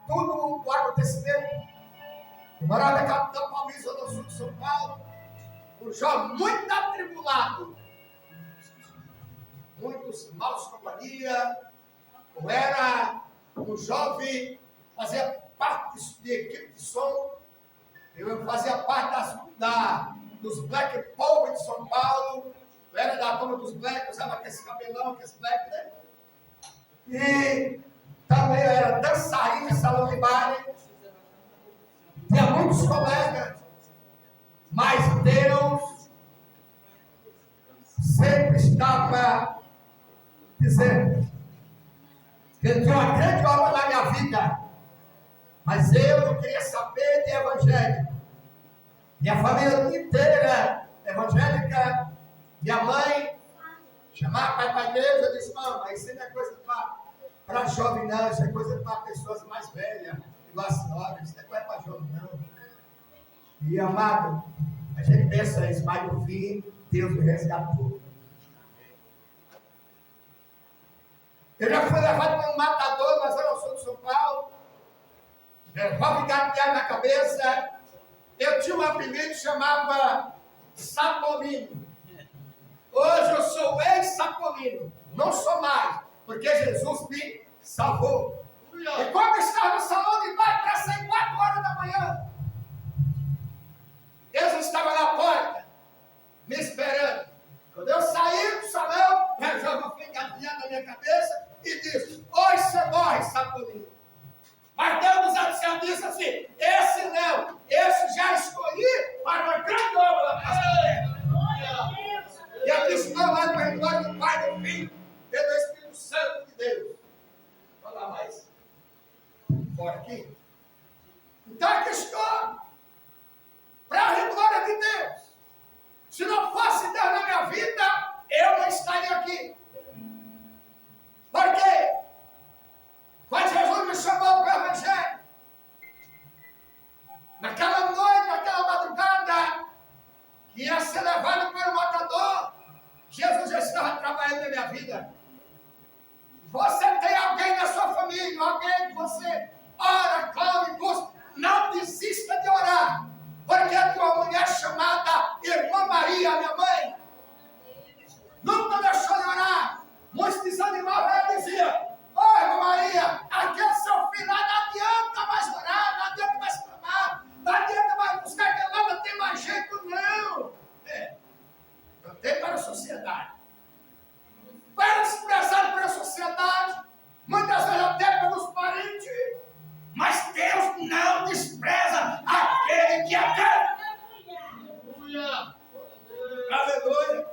tudo o acontecimento. Eu morava na capital paulista, no sul de São Paulo. Um jovem muito atribulado. Muitos maus companhia. Eu era um jovem, fazia parte de equipe de som. Eu fazia parte dos Black Power de São Paulo. Eu era da turma dos Black, usava esse cabelão, esse Black, né? E também eu era dançarina, salão de baile. Tinha muitos colegas, mas Deus sempre estava dizendo que Ele tinha uma grande obra na minha vida, mas eu não queria saber de evangelho. Minha família inteira evangélica, minha mãe chamava pai para a igreja, eu disse: mãe, isso não é coisa para jovem, não, isso é coisa para pessoas mais velhas. Igual a senhora, isso não é para jovem, não. E amado, a gente pensa isso, mas no fim, Deus me resgatou. Eu já fui levado para um matador na zona sul de São Paulo, revólver gatilhado na cabeça. Eu tinha um apelido que chamava Sapolino. Hoje eu sou ex-Sapolino, não sou mais, porque Jesus me salvou. E quando eu estava no salão de baile, para sair 4 horas da manhã, Deus estava na porta, me esperando. Quando eu saí do salão, eu já fui engatilhado na minha cabeça e disse: hoje você morre, Sapolino. Mas Deus do céu disse assim: esse não, esse já escolhi para uma grande obra da terra. E eu disse: não, lá para a glória do Pai, do Filho e do Espírito Santo de Deus. Vou lá mais. Fora aqui. Então aqui estou. Para a glória de Deus. Se não fosse Deus na minha vida, eu não estaria aqui. Por quê? Quando Jesus me chamou para o Evangelho, naquela noite, naquela madrugada, que ia ser levado para o matador, Jesus já estava trabalhando na minha vida. Você tem alguém na sua família, alguém que você ora, clama e busca, não desista de orar, porque a tua mulher chamada Irmã Maria, minha mãe, nunca deixou de orar. Muitos desanimavam, ela dizia: ô Irmã Maria, aquele seu filho lá não adianta mais orar, não adianta mais clamar, não adianta mais buscar, que lá não tem mais jeito, não. Não tem para a sociedade. Para expressar para a sociedade, muitas vezes até pelos parentes, mas Deus não despreza aquele que é quer. Aleluia.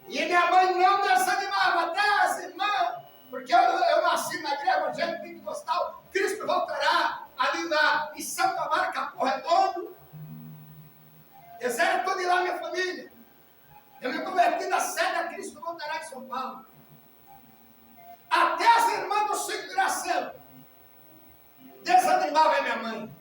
E minha mãe não desanimava, até as irmãs, porque eu nasci na igreja evangélica pentecostal, Cristo voltará ali em Santa Amaro, Capão Redondo. Eles eram todos lá, minha família. Eu me converti na sede a Cristo voltará em São Paulo. Até as irmãs do Chico Graciano desanimavam a minha mãe.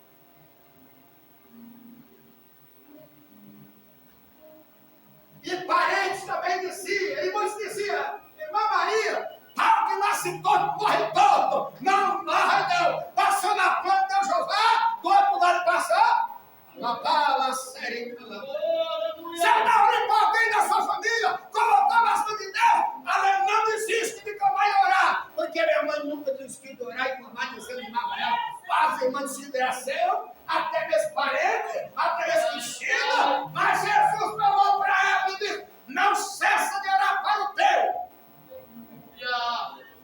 E parentes também diziam, e muitos diziam: Irmã Maria, pau que nasce todo, morre todo. Não morre não. Passou na planta de Jeová, do outro lado passou. Na bala séria. Você não limpa alguém da sua família, colocou nas mãos de Deus, ela não desiste de clamar e orar. Porque minha mãe nunca desistiu de orar e clamar e desanimava ela. As irmãs de Graciano, até meus parentes, até meus vestidos, mas Jesus falou para ela e disse: não cessa de orar para o teu.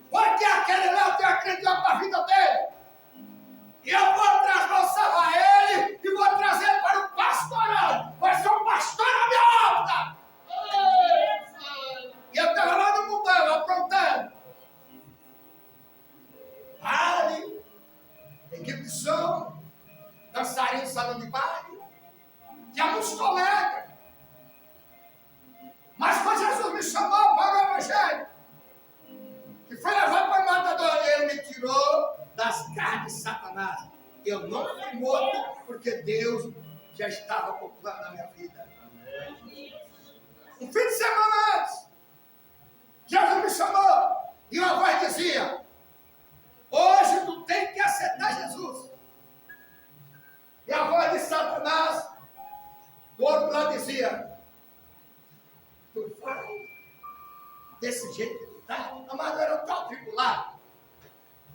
Porque aquele lá tem acreditado para a vida dele. E eu vou salvar ele e vou trazer ele para o pastoral. Vai ser um pastor na minha obra. E eu estava lá no mundão, aprontando. Ali, equipe de som, dançarino, salão de baile. Tinha muitos colegas. Mas quando Jesus me chamou para o Evangelho, que foi levado para o matador, ele me tirou das garras de Satanás. Eu não fui morto, porque Deus já estava com plano na minha vida. Um fim de semana antes, Jesus me chamou, e uma voz dizia: ô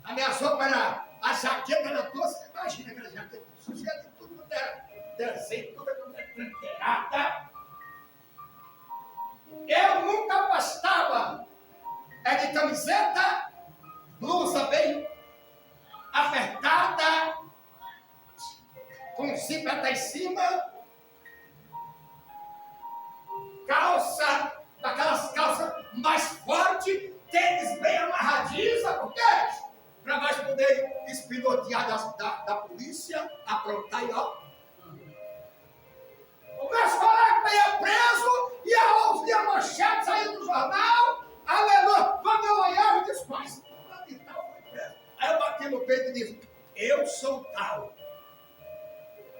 A minha roupa era, a jaqueta era toda, você imagina aquela jaqueta sujeira de tudo quanto era desenho, toda quanto era tranqueirada. Eu nunca gostava de camiseta, blusa bem apertada, com zíper até em cima, calça, daquelas calças mais fortes, tênis bem amarradinho, sabe por quê? Para nós poder espirotear da polícia, aprontar e ó. O meus colegas iam preso e a manchete saiu do jornal, aleluia. Quando eu olhava, eu disse, mas e tal foi preso. Aí eu bati no peito e disse, eu sou tal.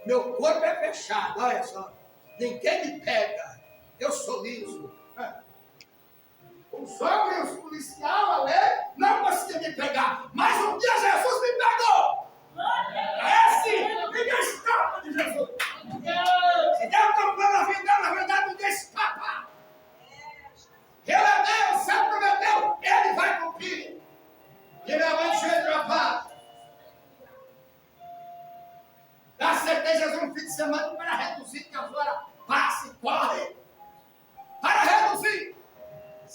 Meu corpo é fechado, olha só. Ninguém me pega. Eu sou liso. Os homens, os policiais, a lei, não conseguiam me pegar. Mas um dia Jesus me pegou. Esse, ninguém escapa de Jesus. Se Deus está plano na verdade, ninguém escapa. Ele é Deus, sempre prometeu, ele vai cumprir. E minha mãe cheia de paz. Eu aceitei Jesus no fim de semana para reduzir, que as horas passam e correm. Para reduzir.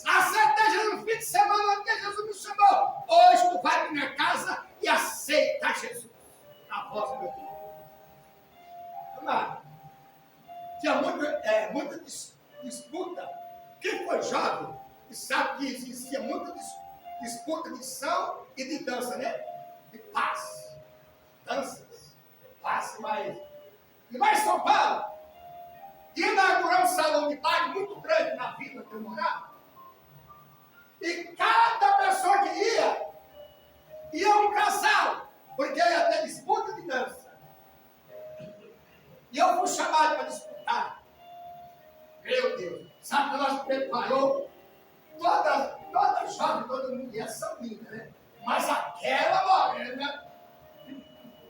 Aceitei Jesus no fim de semana, porque Jesus me chamou. Hoje tu vai para minha casa e aceita Jesus. A voz do meu Deus. Amado, tinha muita disputa. Quem foi jovem e sabe que existia muita disputa de som e de dança, né? De paz. Danças. Paz mais. E lá em São Paulo, inaugurou um salão de baile muito grande na vila que eu morava. E cada pessoa que ia um casal, porque ia ter disputa de dança. E eu fui chamado para disputar. Meu Deus, sabe que nós preparou? Toda jovem, toda mulher são lindas, né? Mas aquela morena,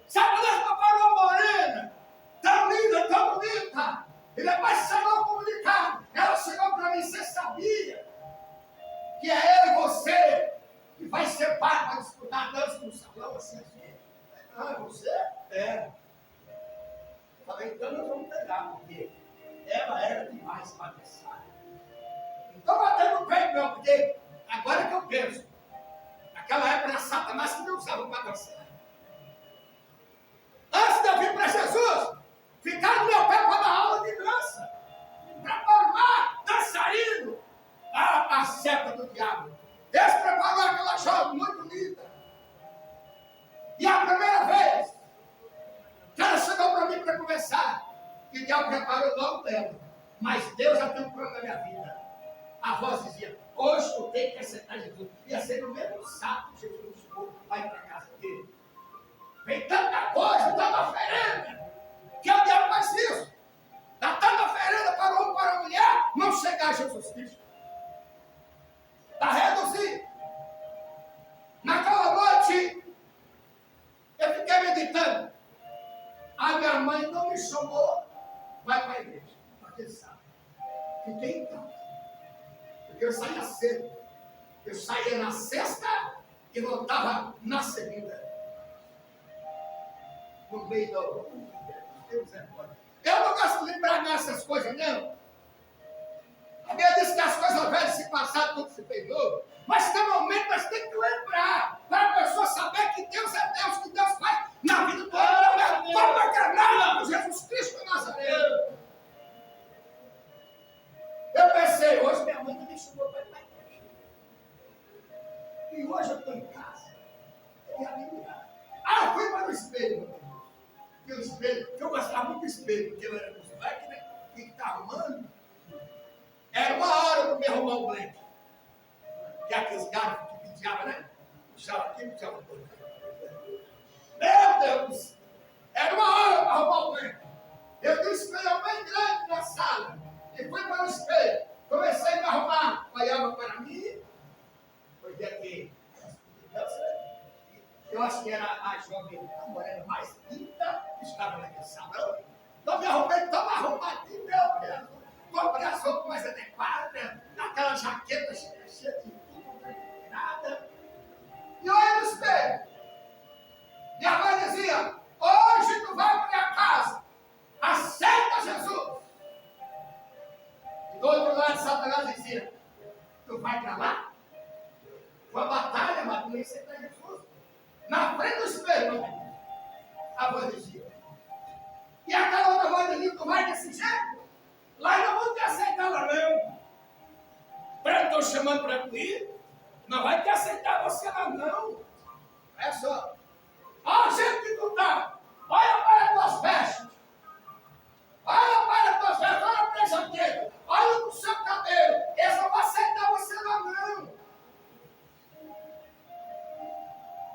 sabe que nós preparou a morena? Tão linda, tão bonita. E depois chegou comunicado. Ela chegou para mim, você sabia que é eu e você que vai ser pai para disputar a dança no salão assim? Ah, é você? É. Eu falei, então nós vamos pegar, porque ela era demais para dançar. Então batendo no peito, meu, porque agora que eu penso, naquela época era Satanás que me usava para dançar. Antes de eu vir para Jesus, ficaram no meu pé para dar aula de dança, para formar dançarino. A seta do diabo. Deus preparou aquela jovem muito linda. E a primeira vez que ela chegou para mim para conversar, e Deus preparou logo dela. Mas Deus já tem um plano na minha vida. A voz dizia, hoje tu tem que aceitar Jesus. Ia ser no mesmo sábado que Jesus chegou, vai para a casa dele. Vem tanta coisa, tanta oferenda, que o diabo faz isso. Dá tanta oferenda para o homem, para a mulher, não chegar a Jesus Cristo. Para reduzir. Naquela noite, eu fiquei meditando. A minha mãe não me chamou, vai para a igreja, porque sabe. Fiquei em casa. Porque eu saía cedo. Eu saía na sexta e voltava na segunda. No meio do. Eu não gosto de lembrar dessas coisas, não. A Bíblia diz que as coisas velhas se passaram, tudo se fez novo. Mas tem momento nós temos que lembrar, para a pessoa saber que Deus é Deus, que Deus faz na vida do homem. Vamos acreditar com Jesus Cristo de Nazaré. Eu pensei, hoje minha mãe me chamou para ir para a igreja. E hoje eu estou em casa. Eu ia me mirar. Ah, eu fui para o espelho, meu Deus. Porque o espelho, eu gostava muito do espelho, porque eu era dos moleques, né? Que está arrumando. Era uma hora para me arrumar o black. Que é aqueles gatos que penteavam, né? Puxava aqui, puxava aqui. Meu Deus! Era uma hora para arrumar o black. Eu tinha um espelho bem grande na sala. E fui para o espelho. Comecei a me arrumar. Olhava para mim. Porque aqui. Eu acho que era a jovem, a morena mais linda que estava naquele salão. Então me arrumei, estava arrumadinho, meu Deus. Comprei as roupas mais adequadas, naquela jaqueta cheia de tudo, nada. E olha no espelho. na frente do espelho, a voz dizia. E aquela outra voz dizia, tu vai desse jeito? Lá eu não vou te aceitar lá não. Eu estou chamando para tu ir, não vai te aceitar você lá não. É só. Olha o jeito que tu está. Olha para as tuas vestes. Olha para as tuas vestes, olha para a jaqueta. Olha o seu cabelo. Eles não vão aceitar você lá não.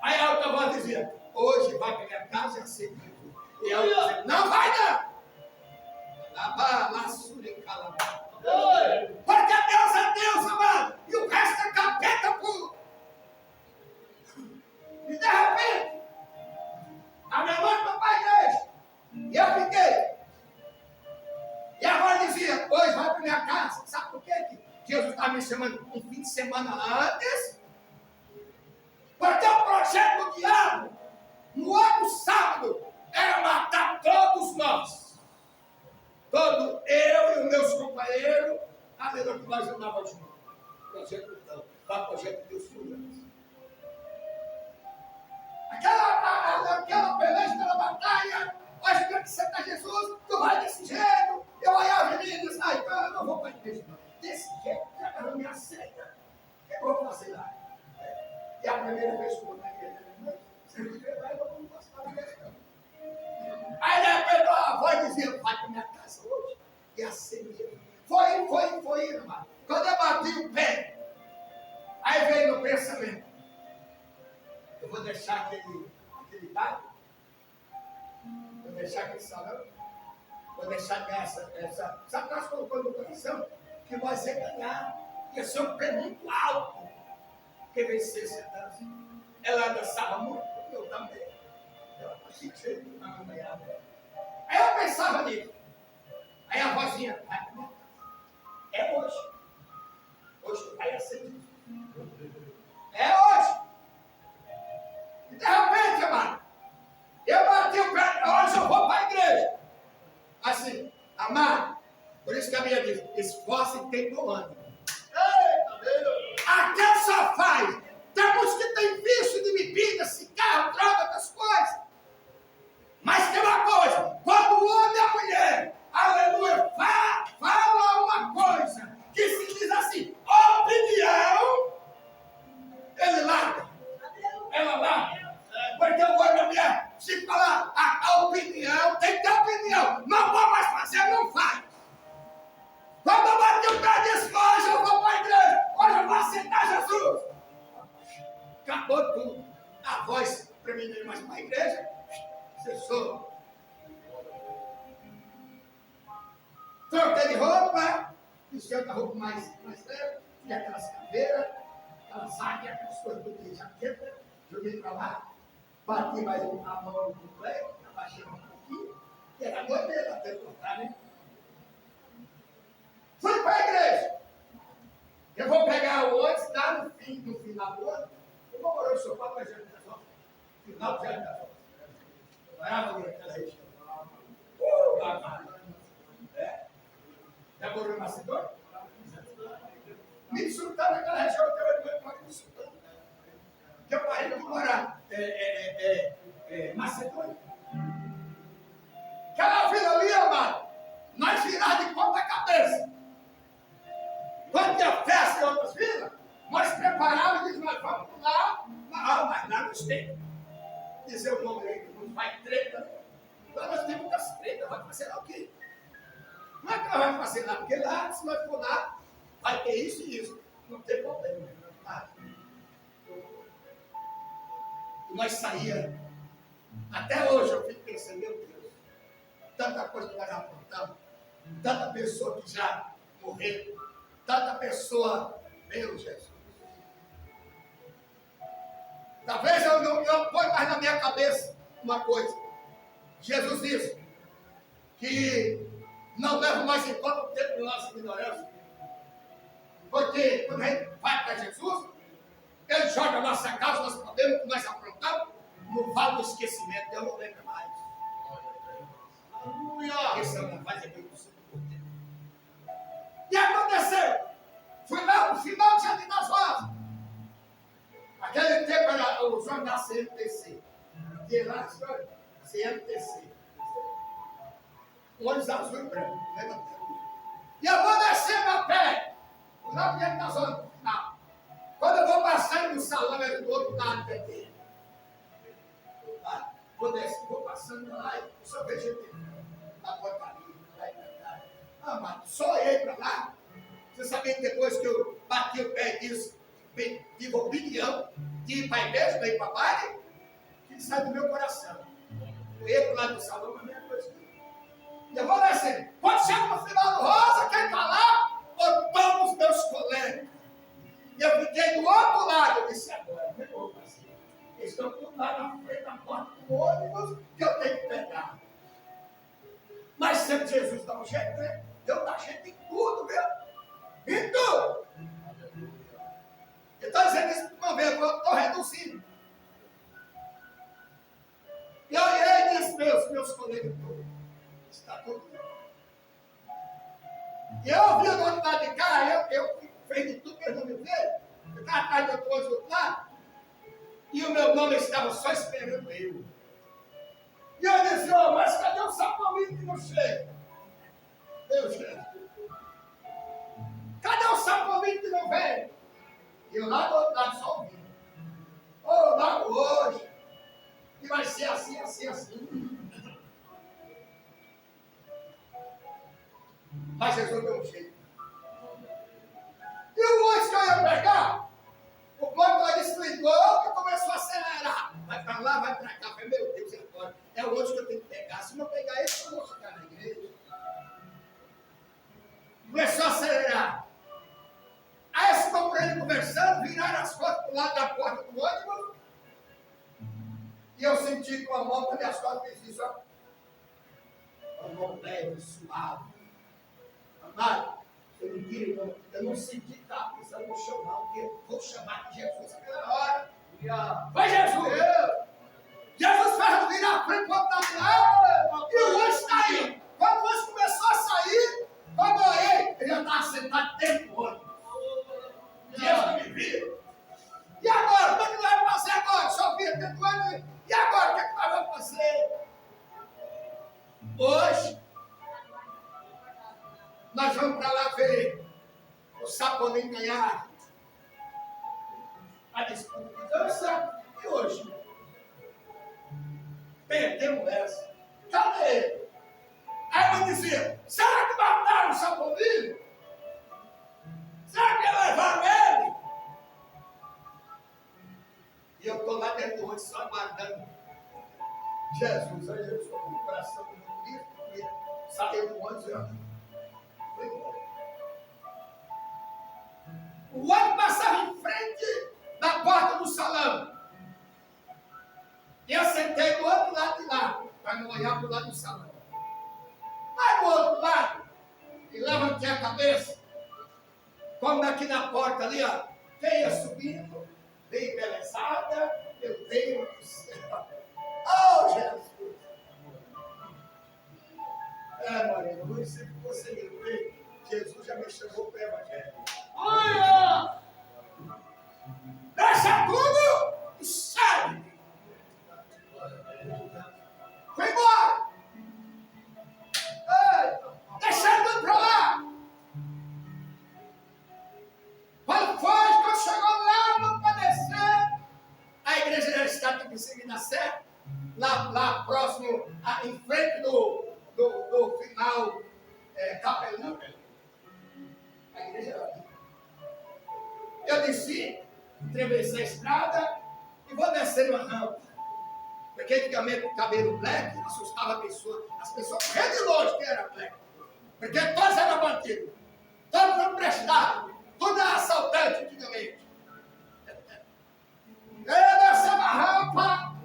Aí a outra voz dizia, hoje vai para minha casa e aceita Jesus. E eu dizia, não vai não. Porque Deus é Deus, amado. E o resto é capeta puro. E de repente, a minha mãe foi para a igreja. E eu fiquei. E a voz dizia, hoje vai para minha casa. Sabe por quê? Que Jesus estava me chamando um fim de semana antes? Porque o projeto do diabo, no outro sábado, era matar todos nós. Todo eu e os meus companheiros, aleluia, que nós andávamos juntos. Projeto não, projeto de Deus furioso. Aquela peleja, aquela batalha, hoje tem que sentar Jesus, tu vai desse jeito. Eu olhava em mim e disse, então eu não vou para a igreja. Desse jeito, já não me aceita. O que eu vou fazer lá? E a primeira vez que eu vou na igreja, você me vai, eu não posso falar isso. Aí de repente a voz dizia, vai para minha casa hoje. E assim mesmo. Foi, irmão. Quando eu bati o pé, aí veio no pensamento. Eu vou deixar aquele bairro. Vou deixar aquele salão. Vou deixar essa. Sabe o que nós colocamos no coração? Que nós ia ganhar. Ia ser um pé muito alto. Quem vencesse a dança. Ela dançava muito, eu também. Aí eu pensava nisso. Aí a vozinha, vai para minha casa. É hoje. Hoje tu vai aceitar. É hoje. E de repente, amado, eu bati o pé, hoje eu vou para a igreja. Assim, amado, por isso que a Bíblia diz, esforce e tem bom ânimo. Até só faz. Temos que ter vício de bebida, cigarro, droga, outras coisas. Mas tem uma coisa, quando o homem e a mulher, aleluia, fala uma coisa que se diz assim, opinião, ele larga, ela larga. Porque o homem e a mulher, se falar a opinião, tem que ter opinião, não vou mais fazer, não faz. Quando eu bati o pé disse, hoje eu vou para a igreja, hoje eu vou aceitar Jesus. Acabou tudo. A voz para mim não ir mais para a igreja. Cessou. Troquei de roupa, vesti outra roupa mais leve, e aquelas caveiras, aquelas águias, aquelas coisas de jaqueta, joguei para lá, bati mais a mão no play, abaixei um pouquinho, e era noite dele, até cortar, né? Fui para a igreja. Eu vou pegar o ônibus, lá no final do ano, eu vou morar no sofá para a gente, final do ano. Morava naquela região. Já morou em Macedônia? Me insultaram naquela região, eu moro me insultando. Que eu parei de morar Macedônia. Aquela vila ali, amado, nós virávamos de ponta cabeça. Quando tinha festa em outras vilas, nós preparávamos e dizíamos, nós vamos lá, mas lá nos tem. Dizer o nome aí, não vai treta. Lá nós temos muitas tretas, vai fazer lá o quê? Não é que nós vamos fazer lá, porque lá, se nós for lá, vai ter isso e isso. Não tem problema. E nós saíamos. Até hoje eu fico pensando, meu Deus, tanta coisa que nós apontamos, tanta pessoa que já morreu, tanta pessoa, meu Jesus. Talvez eu não ponha mais na minha cabeça uma coisa. Jesus disse que não leva mais em conta o tempo da nossa ignorância. Porque quando a gente vai para Jesus, ele joga a nossa causa, nós podemos, que nós aprontamos, no vale do esquecimento. Eu não lembro mais. Aleluia! Esse é uma fase bem do tempo. E aconteceu. Fui lá no final de Jardim das Rosas. Naquele tempo era o jornal CNTC. Tinha lá a história? CNTC. Um ônibus azul e branco. E eu vou descendo a pé. Lá dentro da zona final. Quando eu vou passando no salão, era do outro lado da igreja. Tá? Vou passando lá e só vejo ele na portaria. Lá e pra cá. Ah, mas só olhei para lá. Você sabia que depois que eu bati o pé e disse, tive opinião de ir para a igreja, de ir para a baile, que sai do meu coração. Eu ia para o lado do salão, a mesma coisa. E eu vou descendo. Quando chega no final do Rosa, quem está lá? Todos os meus colegas. E eu fiquei do outro lado. Eu disse, agora, eu vou fazer. Eles estão tudo lá na frente da porta do ônibus que eu tenho que pegar. Mas sempre Jesus dá um jeito, né? Deus dá jeito em tudo, viu? Em tudo. Eu estou dizendo isso uma vez, eu estou reduzindo. E eu olhei e disse, meus colegas todos, está tudo bem. E eu ouvi do outro lado de cá, eu fiz de tudo para eles não me verem. Eu estava atrás do outro lado. E o meu nome estava só esperando eu. E eu disse, mas cadê o sapamento que não chega? Meu Jesus. Cadê o sapamento que não vem? E eu lá do outro lado só ouvindo. Logo hoje. Que vai ser assim, assim, assim. Mas Jesus deu um jeito. E o ônibus que eu ia pegar, o motorista explicou que começou a acelerar. Vai para lá, vai para cá. Falei, meu Deus, e agora? É o ônibus que eu tenho que pegar. Se não pegar esse, eu não vou chegar na igreja. Começou a acelerar. Aí eles ficam por ele conversando, viraram as costas para o lado da porta do ônibus. E eu senti com a mão, quando as costas fez isso, ó. Uma mão leve, suave. Amado, eu não senti que estava pisando no chão, não, porque eu vou chamar de Jesus naquela hora. Vai, Jesus! Jesus faz virar a frente para o outro lado, e o ônibus está aí. Quando o ônibus começou a sair, quando eu olhei, ele já estava sentado dentro do ônibus. Jesus me viu. E agora? O que nós vamos fazer agora? Só via dentro do ônibus. E agora? O que nós vamos fazer? Hoje, nós vamos para lá ver o Sapolim ganhar a disputa de dança. E hoje, perdemos essa. Cadê ele? Aí eu dizia, será que mataram o Sapolim? Será que levaram ele? E eu estou lá dentro do ônibus só aguardando Jesus. Aí Jesus com o coração bonito, saiu do ônibus e foi embora. O ônibus passava em frente da porta do salão. E eu sentei do outro lado de lá, para não olhar para o lado do salão. Mas do outro lado, e levantei a cabeça, como aqui na porta ali, ó, veio subindo, veio embelezada, meu Deus do céu. Oh, Jesus! Moreno, não sei que você me vê, Jesus já me chamou para o Evangelho. Olha! Deixa tudo e sai! Foi embora! Deixa tudo para lá! Quando chegou lá no padecer, a igreja já está aqui em seguida da Sé, lá próximo, em frente do final Capelão. A igreja era ali. Eu desci, atravessei a estrada e vou descer uma rampa. Porque antigamente o cabelo black assustava as pessoas corriam de longe que era black. Porque todos eram bandidos, todos não prestavam, tudo era assaltante antigamente. Eu desci uma rampa,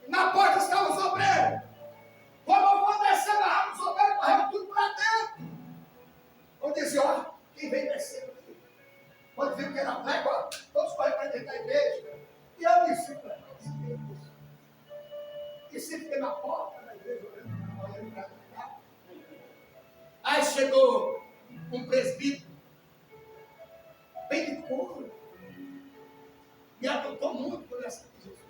e na porta estavam os obreiros. Como eu vou descer na rampa, os obreiros correram tudo para dentro. Eu disse, ó, quem vem descendo aqui? Quando viu que era black, ó, todos correram para dentro da igreja. E eu disse para eles, e se fiquei na porta da igreja, olhando para cá. Aí chegou um presbítero, bem de cor, me adotou muito por essa de Jesus.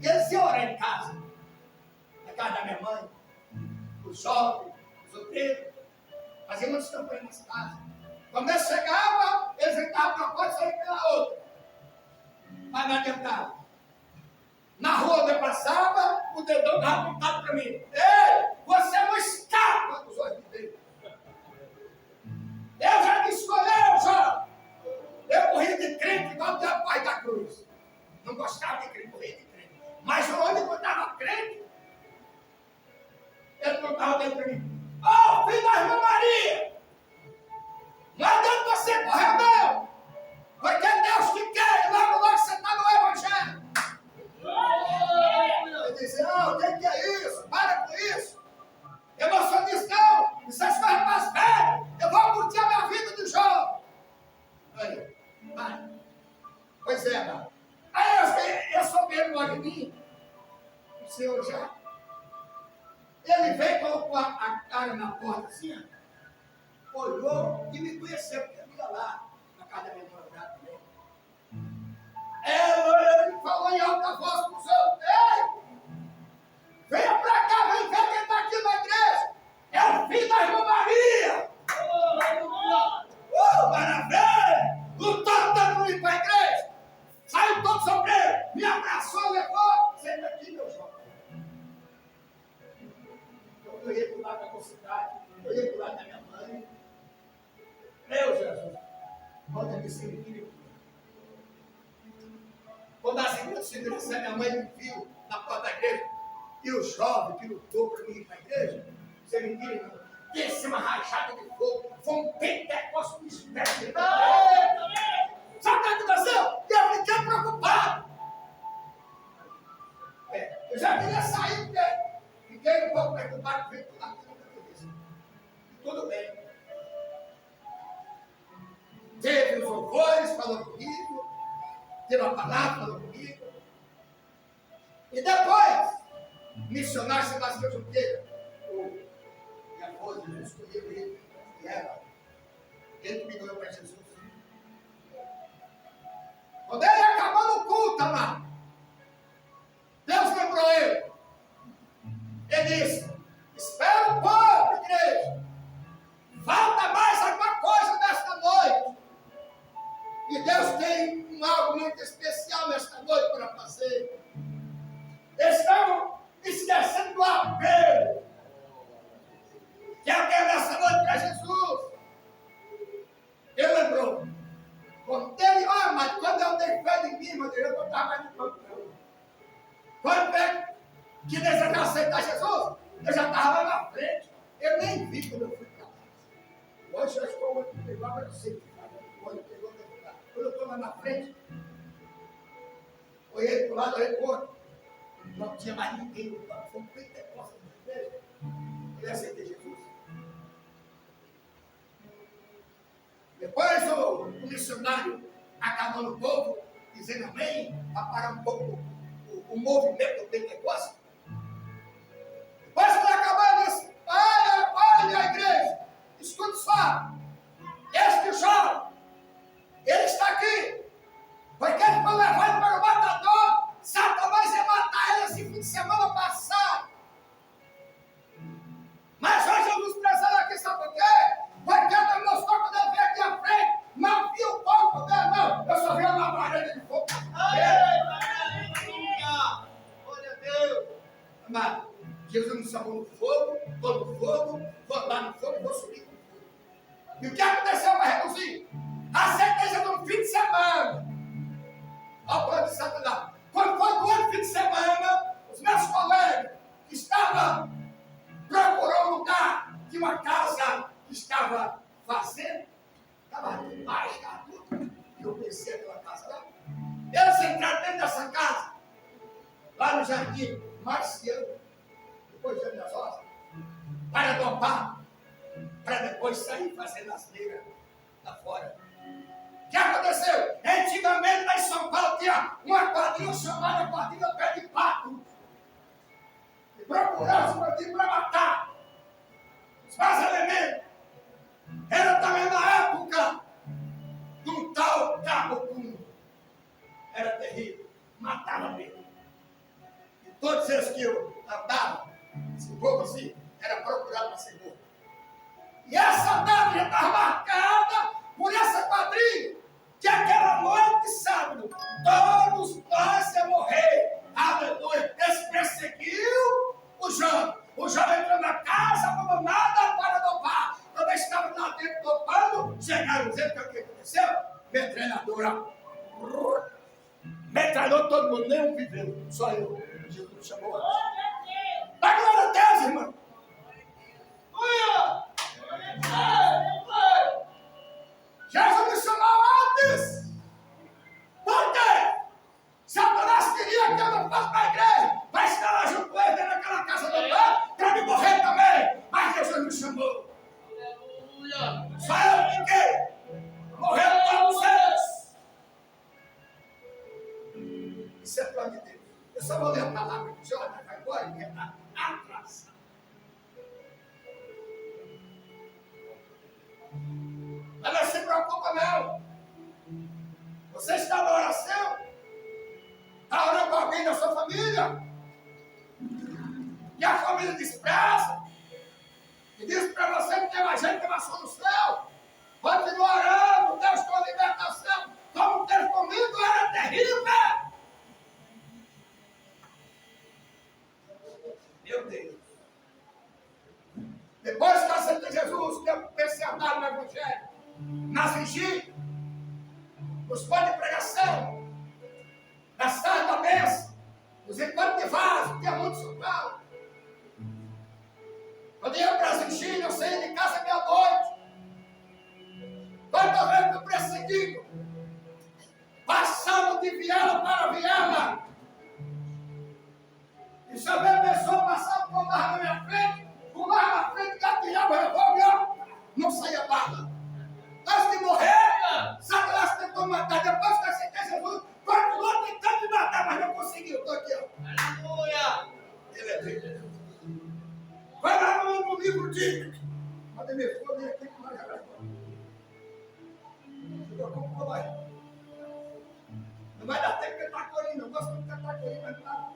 E eles iam orar em casa, na casa da minha mãe, os jovens, os obreiros, faziam muitas campanhas nas casas. Quando eles chegavam, eles entravam para uma porta e saíam pela outra. Mas não adiantava. Na rua eu passava, o dedão estava apontado para mim. Ei, você não escapa dos olhos de Deus. Deus já me escolheu, já. Eu corria de crente igual o pai da cruz. Não gostava de crente, corria de crente. Mas onde eu estava crente, ele não estava dentro de mim. Ô, filho da irmã Maria! Não adianta você correr, não! Porque é Deus que quer, e logo você está no Evangelho. Ele disse, não, o que é isso? Para com isso. Eu não sou disso, não. Isso é as coisas mais velhas. Eu vou curtir a minha vida de jovem. Aí, vai. Pois é, mano. Aí eu sou mesmo logo em mim. O Senhor já. Ele veio e colocou a cara na porta assim, ó. Olhou e me conheceu, porque eu ia lá, na casa da minha irmã também. Ele falou em alta voz para os outros: ei, venha para cá, vem ver quem está aqui na igreja. É o filho da irmã Maria. Maravilha! Lutou tanto para ir para a igreja. Saiu todo sombreiro, me abraçou, levou. Senta aqui, meu jovem. Eu ia para o lado da mocidade, eu ia para o lado da minha mãe. Meu Jesus, manda me servir. Quando a segunda segurança, minha mãe me viu na porta da igreja, e o jovem que lutou para mim ir para a igreja, você me viu, não? Desce uma rajada de fogo, foi um pentecostes do espírito. Sabe o que aconteceu? Eu fiquei preocupado. Eu já queria sair, porque fiquei um pouco preocupado com tudo aquilo que eu disse. Tudo bem. Teve os louvores, falou comigo. Teve a palavra, falou comigo. E depois, missionário Sebastião Junqueira, e a voz de Jesus escolheu ele, e ela, ele me ganhou para Jesus. Quando ele acabou no culto, amado, Deus lembrou ele. Ele disse: espera um pouco, igreja. Falta mais alguma coisa nesta noite. E Deus tem algo muito especial nesta noite para fazer. Estamos esquecendo do apelo que eu quero nessa noite para Jesus. Ele lembrou. Quando ele, mas quando eu dei fé em mim, mas eu não estava mais no campo. Quando é que desejou aceitar Jesus, eu já estava lá na frente. Eu nem vi quando eu fui para casa. Hoje eu estou igual a você. Quando eu estou lá na frente, olhei para o lado, olhei para o outro. Não tinha mais ninguém. Foi um pentecostes da igreja. Ele aceitou Jesus. Depois o missionário acabou no povo, dizendo amém, para parar um pouco o movimento do Pentecostes. Depois que ele acabou, ele disse: olha a igreja, escute só, este jovem, ele está aqui, porque ele foi levado para o matador. Satanás ia matar ele esse fim de semana passado. Mas hoje eu nos prezando aqui, sabe por quê? Porque Deus mostrou quando eu veio aqui à frente, não vi o corpo dele, não. Eu só vi uma parede de fogo. Glória a Deus. Amado, Jesus nos chamou no fogo, vou lá no fogo, vou subir com o fogo. E o que aconteceu para reduzir? A certeza do fim de semana. Olha o plano de Satanás. Quando foi do outro fim de semana, os meus colegas que estavam procurando um lugar de uma casa que estava fazendo, estava debaixo da rua. E eu pensei aquela casa lá. Eles entraram dentro dessa casa, lá no jardim Marciano, depois de Andas Rosas, para dopar, para depois sair fazendo asneira lá fora. O que aconteceu? Antigamente lá em São Paulo tinha uma quadrilha chamada quadrilha Pé de Pato. E procurava os bandidos para matar. Os mais elementos. Era também na época de um tal Cabo Cunha. Todos esses que eu andava, esse povo assim, era procurado para ser morto. E essa data já estava marcada por essa quadrilha, que aquela noite de sábado, todos nós ia morrer. Aleluia. Eles perseguiu o João. O João entrou na casa como nada para dopar. Quando eles estavam lá dentro dopando, chegaram dizendo que o que aconteceu? Metralhadora. Metralhou todo mundo, nem um viveu. Só eu. Jesus me chamou antes. Dá glória a Deus, irmão. Jesus me chamou antes. Por quê? Satanás queria que eu não fosse para a igreja, mas estar lá junto com ele naquela casa do pai, para me morrer também. Mas Jesus me chamou. Aleluia. Só eu fiquei. Morreram todos eles. Isso é plano de Deus. Eu só vou ler a palavra que o Senhor vai embora e está atrás. Mas não se preocupa não. Você está na oração? Está orando para alguém da sua família? E a família despreza? E diz para você que tem mais gente que tem uma solução. Continua orando, Deus com a libertação. Como ter comigo era terrível. Meu Deus. Depois que eu aceitei Jesus, que eu pensei a andar no Evangelho, nas vigílias, nos pães de pregação, nas salas da bênção, nos encontros de vaso, tinha muito São Paulo. Quando eu ia para as vigílias, eu saía de casa meia-noite. Quando eu venho perseguido, passando de viela para viela. E se eu ver a pessoa passar por uma na minha frente, pular na frente, gatilhava o revólver, não saía bala. Antes de morrer, Satanás tentou matar. Depois que eu aceitei Jesus, continuou tentando me matar, mas não conseguiu. Estou aqui, ó. Aleluia! Ele é Deus. Vai lá no livro de. Cadê meu fogo? Aqui que vai agora. Como vai? Não vai dar tempo de cantar corinho, não. Gosto de cantar corinho, mas não dá.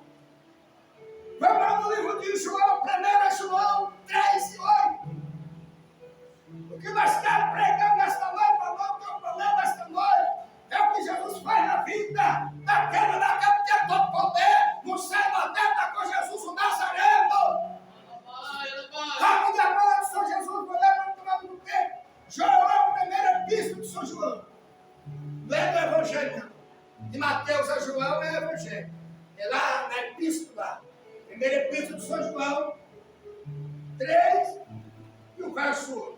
Vamos lá no livro de João, 1 João 3:8. O que nós estamos pregando nesta noite, para não ter um problema nesta noite, é o que Jesus faz na vida daquele que tem todo poder, no céu e na terra, está com Jesus o Nazareno. Rápido agora de São Jesus, vou ler para tomar no tempo. João, primeira epístola de São João. Lendo o Evangelho de Mateus a João é o Evangelho. É lá na epístola, primeira epístola de São João, 3 e o verso 8.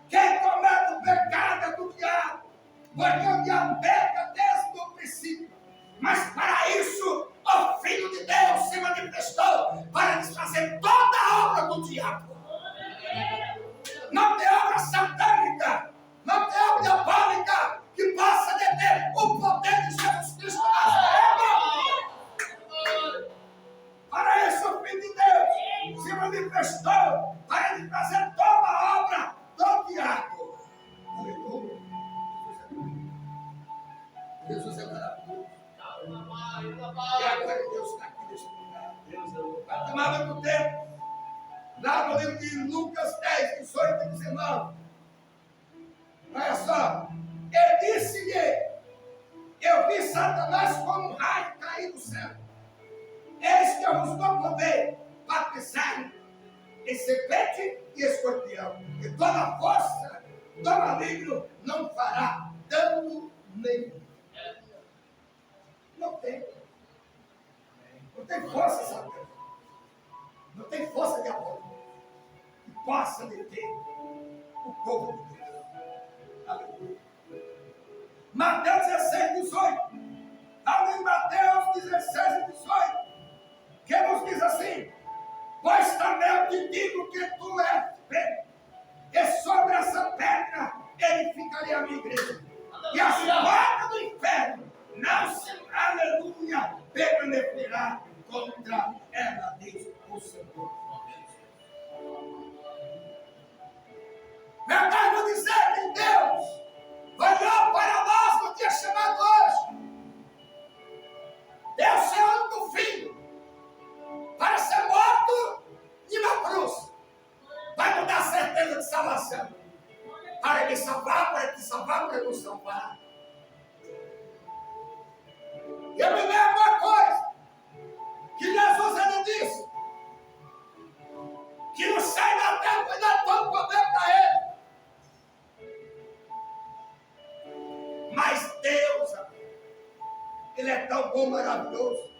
Quem comete o pecado é do diabo, porque o diabo peca desde o princípio. Mas para isso, o Filho de Deus se manifestou para desfazer toda a obra do diabo. Não tem obra satânica, não tem obra diabólica que possa deter o poder de Jesus Cristo Nazareno. Para isso, o Filho de Deus se manifestou para desfazer toda a obra do diabo. Aleluia. Jesus é maravilhoso. E agora Deus está aqui neste lugar. Para tomar muito tempo. Lá no livro de Lucas 10, 18 e 19. Olha só. Ele disse-lhe: eu vi Satanás como um raio cair do céu. Eis que eu vos dou poder para pisar em serpente e escorpião. E toda força do maligno não fará dano nenhum. Não tem. Não tem força satânica. Não tem força diabólica que possa deter o povo de Deus. Aleluia. Mateus 16, 18. Está em Mateus 16, 18. Que nos diz assim: pois também eu te digo que tu és Pedro, e sobre essa pedra edificarei a minha igreja. E as portas do inferno não se, aleluia, permanecerá contra ela, diz o Senhor. Verdade, Ele é tão bom, maravilhoso,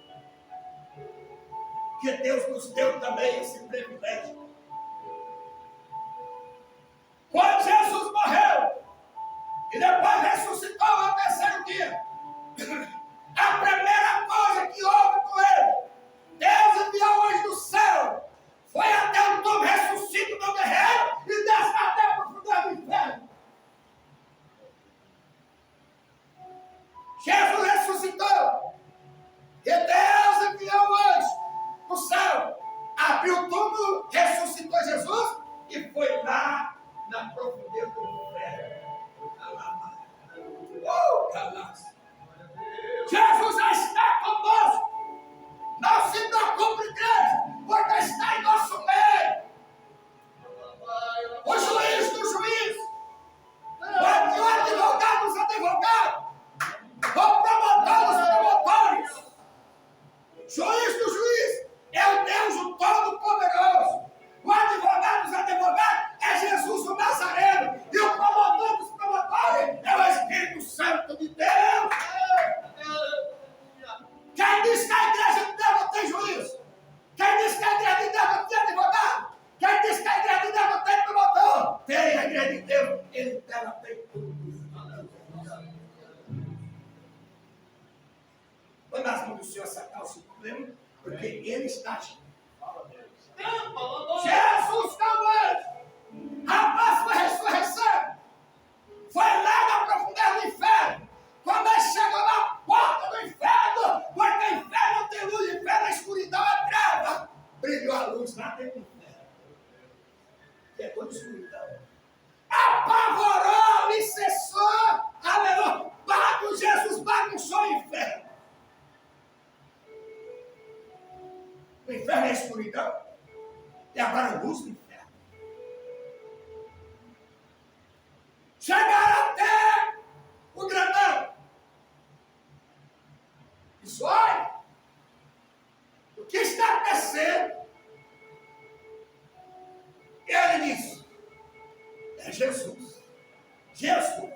que Deus nos deu também esse privilégio. Quando Jesus morreu e depois ressuscitou ao terceiro dia, a primeira coisa que houve com ele, Deus enviou hoje do céu, foi até o túmulo, ressuscita o meu guerreiro e desce até a profundidade do inferno. Jesus ressuscitou. E Deus enviou hoje do céu, abriu o túmulo, ressuscitou Jesus e foi lá na profundeza do inferno. Jesus já está conosco. Não se preocupe, igreja, porque está em nosso meio. O juiz do juiz, o advogado dos advogados, o promotor dos promotores, juiz do juiz, é o Deus o Todo-Poderoso. O advogado dos advogados é Jesus o Nazareno. E o promotor dos promotores é o Espírito Santo de Deus. Quem diz que a igreja de Deus não tem juiz? Quem diz que a igreja de Deus não tem advogado? Quem diz que a igreja de Deus não tem promotor? Tem a igreja de Deus, ela tem tudo. Quando as mãos do Senhor acertar o supremo, porque Ele está agindo. Jesus talvez, rapaz, foi ressurreição. Foi lá na profundidade do inferno. Quando ele chegou na porta do inferno, porque o inferno não tem luz, o inferno é escuridão, é treva. Brilhou a luz lá dentro do inferno. É toda escuridão. Apavorou, licenciou, aleluia. Jesus bagunçou o inferno. O inferno é escuridão. E agora a luz do inferno. Chegaram até o grandão. Diz: olha, o que está acontecendo? Ele disse: é Jesus. Jesus.